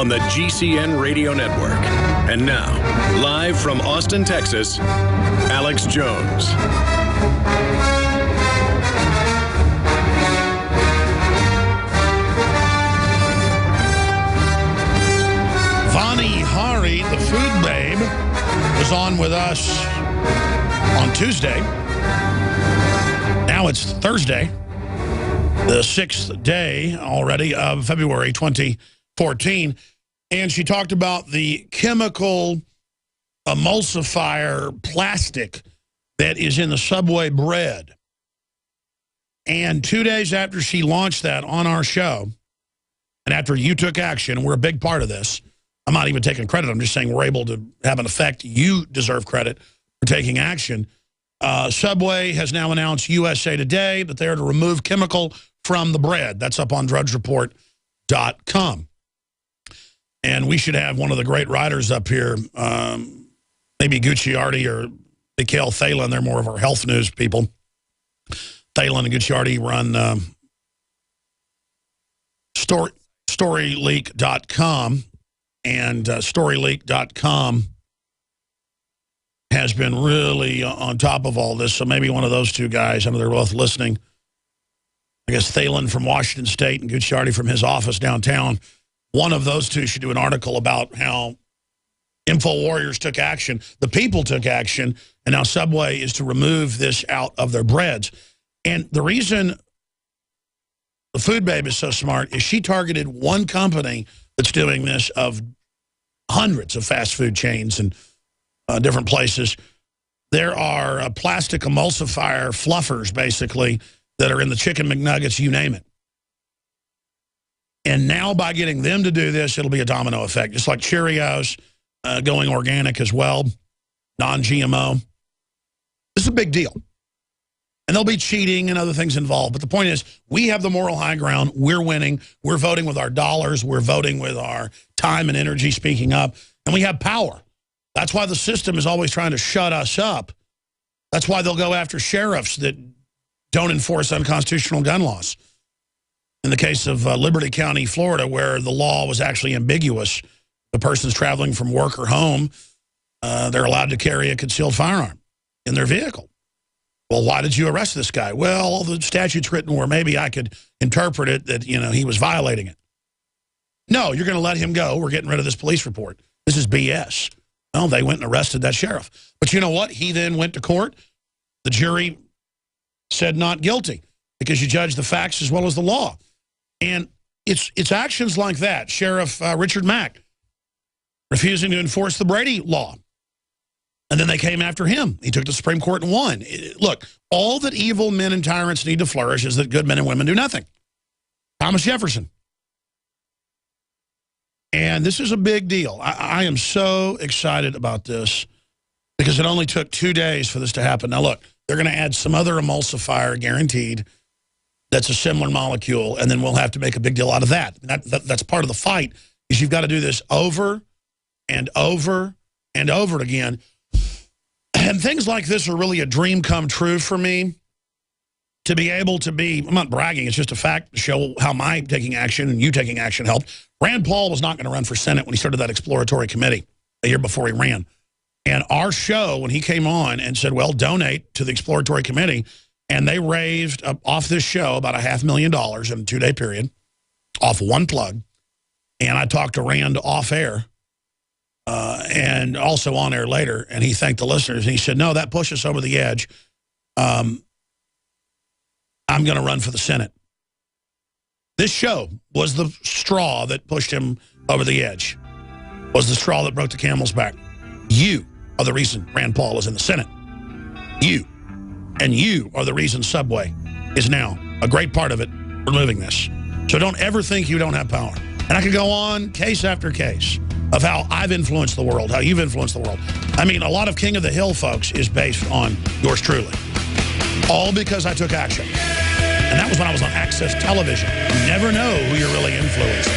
on the GCN Radio Network. And now, live from Austin, Texas, Alex Jones. Vani Hari, the food babe, was on with us on Tuesday. Now it's Thursday, the 6th day already of February 2014. And she talked about the chemical emulsifier plastic that is in the Subway bread. And 2 days after she launched that on our show, and after you took action, and we're a big part of this, I'm not even taking credit, I'm just saying we're able to have an effect. You deserve credit for taking action. Subway has now announced USA Today that they're to remove chemical from the bread. That's up on drudgereport.com. And we should have one of the great writers up here, maybe Gucciardi or Mikhail Thalen. They're more of our health news people. Thalen and Gucciardi run StoryLeak.com, and StoryLeak.com has been really on top of all this. So maybe one of those two guys, I know they're both listening. I guess Thalen from Washington State and Gucciardi from his office downtown. One of those two should do an article about how InfoWarriors took action, the people took action, and now Subway is to remove this out of their breads. And the reason the food babe is so smart is she targeted one company that's doing this of hundreds of fast food chains and different places. There are plastic emulsifier fluffers, basically, that are in the chicken McNuggets, you name it. And now by getting them to do this, it'll be a domino effect, just like Cheerios going organic as well, non-GMO. This is a big deal. And there'll be cheating and other things involved. But the point is, we have the moral high ground. We're winning. We're voting with our dollars. We're voting with our time and energy, speaking up. And we have power. That's why the system is always trying to shut us up. That's why they'll go after sheriffs that don't enforce unconstitutional gun laws. In the case of Liberty County, Florida, where the law was actually ambiguous, the person's traveling from work or home, they're allowed to carry a concealed firearm in their vehicle. Well, why did you arrest this guy? Well, the statute's written where maybe I could interpret it that, you know, he was violating it. No, you're going to let him go. We're getting rid of this police report. This is BS. Well, they went and arrested that sheriff. But you know what? He then went to court. The jury said not guilty because you judge the facts as well as the law. And it's actions like that. Sheriff Richard Mack refusing to enforce the Brady law. And then they came after him. He took the Supreme Court and won. Look, all that evil men and tyrants need to flourish is that good men and women do nothing. Thomas Jefferson. And this is a big deal. I am so excited about this because it only took 2 days for this to happen. Now, look, they're going to add some other emulsifier, guaranteed, that's a similar molecule, and then we'll have to make a big deal out of that. That's part of the fight, is you've got to do this over and over and over again. And things like this are really a dream come true for me. To be able to be, I'm not bragging, it's just a fact to show how my taking action and you taking action helped. Rand Paul was not going to run for Senate when he started that exploratory committee a year before he ran. And our show, when he came on and said, well, donate to the exploratory committee, and they raised off this show about $500,000 in a 2-day period, off one plug. And I talked to Rand off air and also on air later, and he thanked the listeners. And he said, no, that pushed us over the edge. I'm going to run for the Senate. This show was the straw that pushed him over the edge, was the straw that broke the camel's back. You are the reason Rand Paul is in the Senate. You. And you are the reason Subway is now a great part of it, removing this. So don't ever think you don't have power. And I could go on case after case of how I've influenced the world, how you've influenced the world. I mean, a lot of King of the Hill, folks, is based on yours truly. All because I took action. And that was when I was on Access Television. You never know who you're really influencing.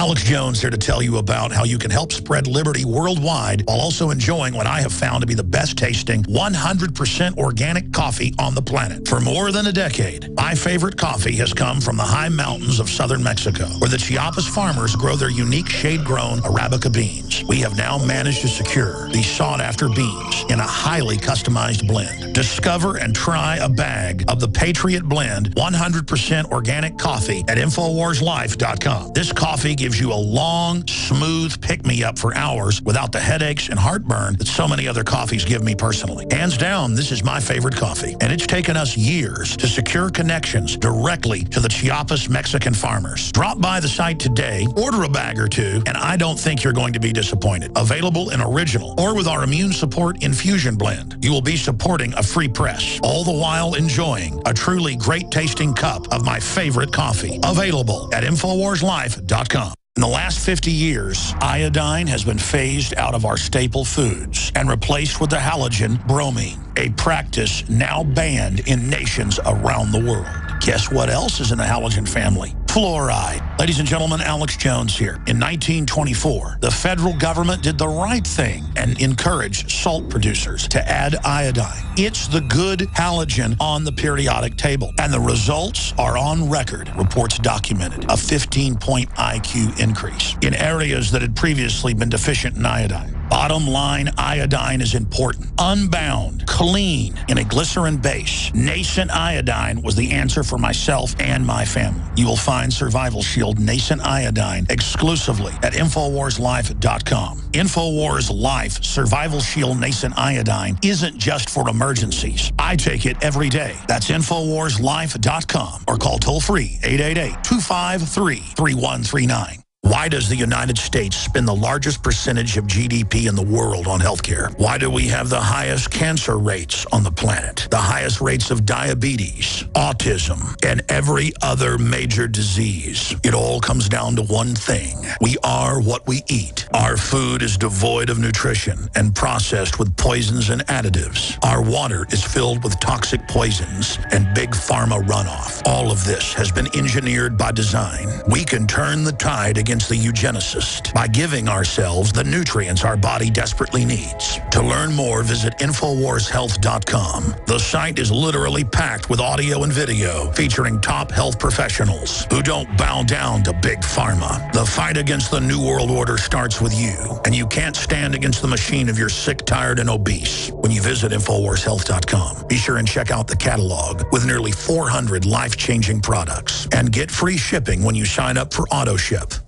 Alex Jones here to tell you about how you can help spread liberty worldwide while also enjoying what I have found to be the best tasting 100% organic coffee on the planet. For more than a decade, my favorite coffee has come from the high mountains of southern Mexico, where the Chiapas farmers grow their unique shade-grown Arabica beans. We have now managed to secure these sought-after beans in a highly customized blend. Discover and try a bag of the Patriot Blend 100% organic coffee at InfoWarsLife.com. This coffee gives you a long, smooth pick-me-up for hours without the headaches and heartburn that so many other coffees give me personally. Hands down, this is my favorite coffee, and it's taken us years to secure connections directly to the Chiapas Mexican farmers. Drop by the site today, order a bag or two, and I don't think you're going to be disappointed. Available in original or with our Immune Support Infusion Blend. You will be supporting a free press, all the while enjoying a truly great-tasting cup of my favorite coffee. Available at InfoWarsLife.com. In the last 50 years, iodine has been phased out of our staple foods and replaced with the halogen bromine, a practice now banned in nations around the world. Guess what else is in the halogen family? Fluoride. Ladies and gentlemen, Alex Jones here. In 1924, the federal government did the right thing and encouraged salt producers to add iodine. It's the good halogen on the periodic table, and the results are on record. Reports documented a 15-point IQ increase in areas that had previously been deficient in iodine. Bottom line, iodine is important. Unbound, clean, in a glycerin base. Nascent iodine was the answer for myself and my family. You will find Survival Shield Nascent Iodine exclusively at InfoWarsLife.com. InfoWars Life Survival Shield Nascent Iodine isn't just for emergencies. I take it every day. That's InfoWarsLife.com or call toll-free 888-253-3139. Why does the United States spend the largest percentage of GDP in the world on healthcare? Why do we have the highest cancer rates on the planet, the highest rates of diabetes, autism, and every other major disease? It all comes down to one thing. We are what we eat. Our food is devoid of nutrition and processed with poisons and additives. Our water is filled with toxic poisons and big pharma runoff. All of this has been engineered by design. We can turn the tide against the eugenicist by giving ourselves the nutrients our body desperately needs. To learn more, visit InfoWarsHealth.com. The site is literally packed with audio and video featuring top health professionals who don't bow down to big pharma. The fight against the New World Order starts with you, and you can't stand against the machine if you're sick, tired, and obese when you visit InfoWarsHealth.com. Be sure and check out the catalog with nearly 400 life-changing products and get free shipping when you sign up for AutoShip.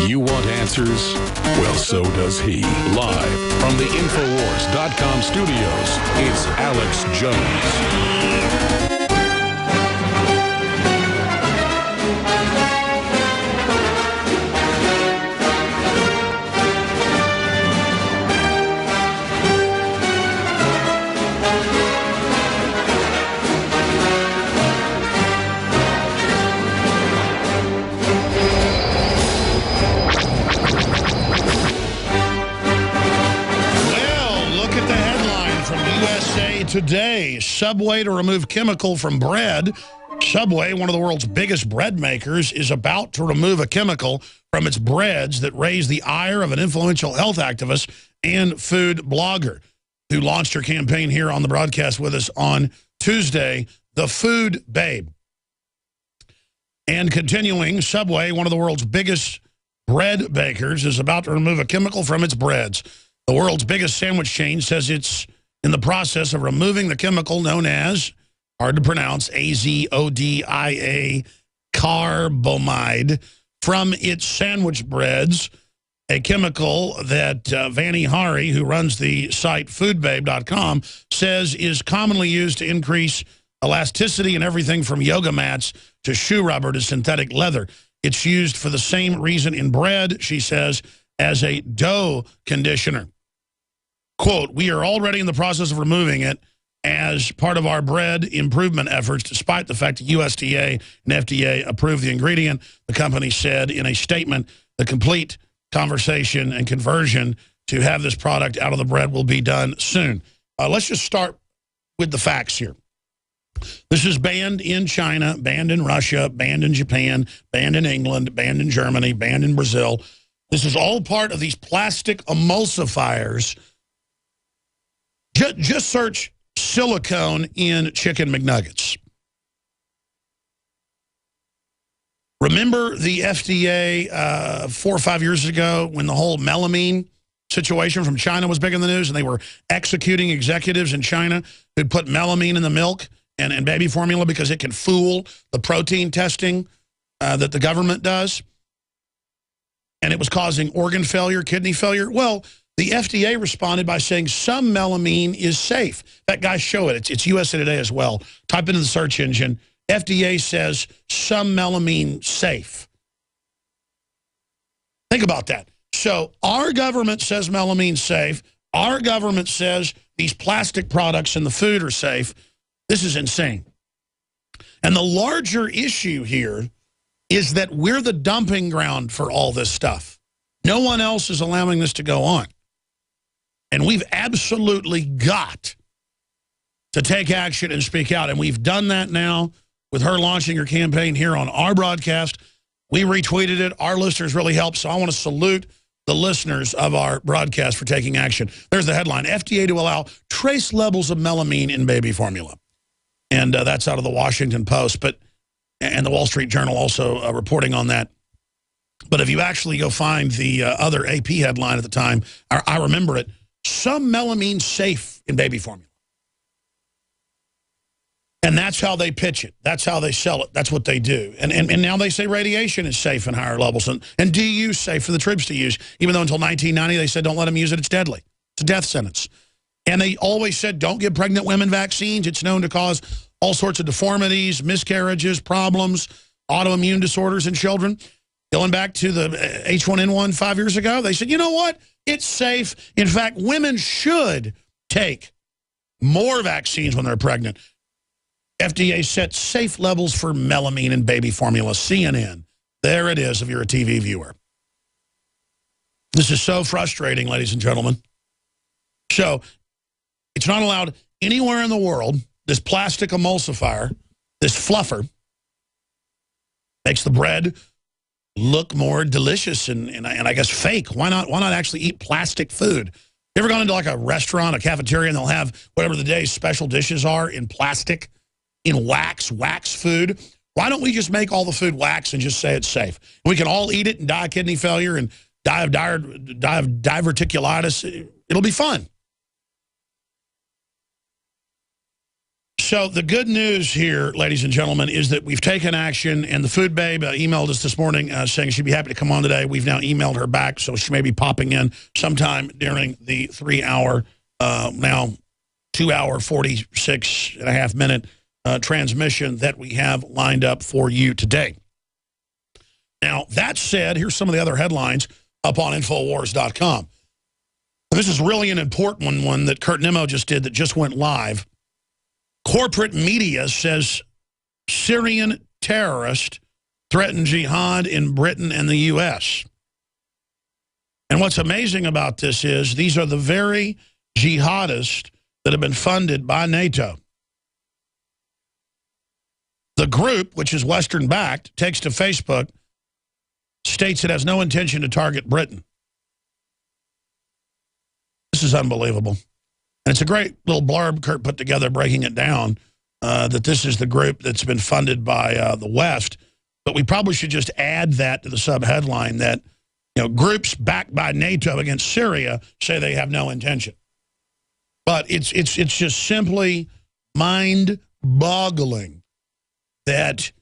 You want answers? Well, so does he. Live from the Infowars.com studios, it's Alex Jones. Today, Subway to remove chemical from bread. Subway, one of the world's biggest bread makers, is about to remove a chemical from its breads that raised the ire of an influential health activist and food blogger who launched her campaign here on the broadcast with us on Tuesday, the Food Babe. And continuing, Subway, one of the world's biggest bread bakers, is about to remove a chemical from its breads. The world's biggest sandwich chain says it's in the process of removing the chemical known as, hard to pronounce, azodia carbamide from its sandwich breads, a chemical that Vani Hari, who runs the site foodbabe.com, says is commonly used to increase elasticity in everything from yoga mats to shoe rubber to synthetic leather. It's used for the same reason in bread, she says, as a dough conditioner. Quote, we are already in the process of removing it as part of our bread improvement efforts, despite the fact that USDA and FDA approved the ingredient. The company said in a statement, the complete conversation and conversion to have this product out of the bread will be done soon. Let's just start with the facts here. This is banned in China, banned in Russia, banned in Japan, banned in England, banned in Germany, banned in Brazil. This is all part of these plastic emulsifiers. Just search silicone in Chicken McNuggets. Remember the FDA 4 or 5 years ago when the whole melamine situation from China was big in the news, and they were executing executives in China who'd put melamine in the milk and baby formula because it can fool the protein testing that the government does. And it was causing organ failure, kidney failure. Well, the FDA responded by saying some melamine is safe. That guy, show it. It's USA Today as well. Type into the search engine. FDA says some melamine safe. Think about that. So our government says melamine's safe. Our government says these plastic products in the food are safe. This is insane. And the larger issue here is that we're the dumping ground for all this stuff. No one else is allowing this to go on. And we've absolutely got to take action and speak out. And we've done that now with her launching her campaign here on our broadcast. We retweeted it. Our listeners really helped. So I want to salute the listeners of our broadcast for taking action. There's the headline: FDA to allow trace levels of melamine in baby formula. And that's out of the Washington Post, and the Wall Street Journal also reporting on that. But if you actually go find the other AP headline at the time, I remember it: some melamine safe in baby formula. And that's how they pitch it. That's how they sell it. That's what they do. And now they say radiation is safe in higher levels. And DU is safe for the troops to use. Even though until 1990 they said don't let them use it, it's deadly. It's a death sentence. And they always said don't give pregnant women vaccines. It's known to cause all sorts of deformities, miscarriages, problems, autoimmune disorders in children. Going back to the H1N1 5 years ago, they said, you know what? It's safe. In fact, women should take more vaccines when they're pregnant. FDA set safe levels for melamine in baby formula. CNN. There it is if you're a TV viewer. This is so frustrating, ladies and gentlemen. So it's not allowed anywhere in the world. This plastic emulsifier, this fluffer, makes the bread look more delicious and I guess fake. Why not actually eat plastic food? You ever gone into like a restaurant, a cafeteria, and they'll have whatever the day's special dishes are in plastic, in wax food? Why don't we just make all the food wax and just say it's safe? We can all eat it and die of kidney failure and die of diverticulitis. It'll be fun. So the good news here, ladies and gentlemen, is that we've taken action, and the Food Babe emailed us this morning saying she'd be happy to come on today. We've now emailed her back, so she may be popping in sometime during the 3-hour, now 2-hour, 46.5-minute transmission that we have lined up for you today. Now, that said, here's some of the other headlines up on Infowars.com. This is really an important one that Kurt Nimmo just did that just went live. Corporate media says Syrian terrorist threatened jihad in Britain and the U.S. And what's amazing about this is these are the very jihadists that have been funded by NATO. The group, which is Western-backed, takes to Facebook, states it has no intention to target Britain. This is unbelievable. And it's a great little blurb Kurt put together breaking it down, that this is the group that's been funded by the West. But we probably should just add that to the subheadline that, you know, groups backed by NATO against Syria say they have no intention. But it's just simply mind-boggling that,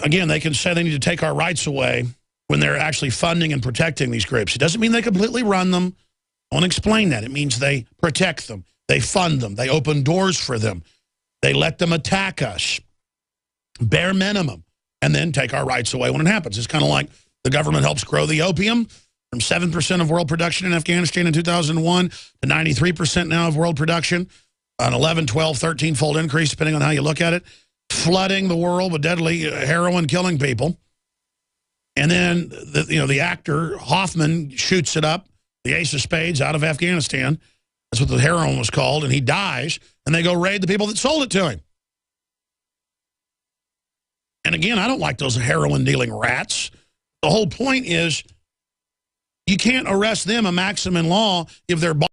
again, they can say they need to take our rights away when they're actually funding and protecting these groups. It doesn't mean they completely run them. I want to explain that. It means they protect them. They fund them. They open doors for them. They let them attack us, bare minimum, and then take our rights away when it happens. It's kind of like the government helps grow the opium from 7% of world production in Afghanistan in 2001 to 93% now of world production, an 11, 12, 13-fold increase, depending on how you look at it, flooding the world with deadly heroin, killing people. And then the actor Hoffman shoots it up the ace of spades out of Afghanistan. That's what the heroin was called, and he dies, and they go raid the people that sold it to him. And again, I don't like those heroin-dealing rats. The whole point is you can't arrest them a maximum law if they're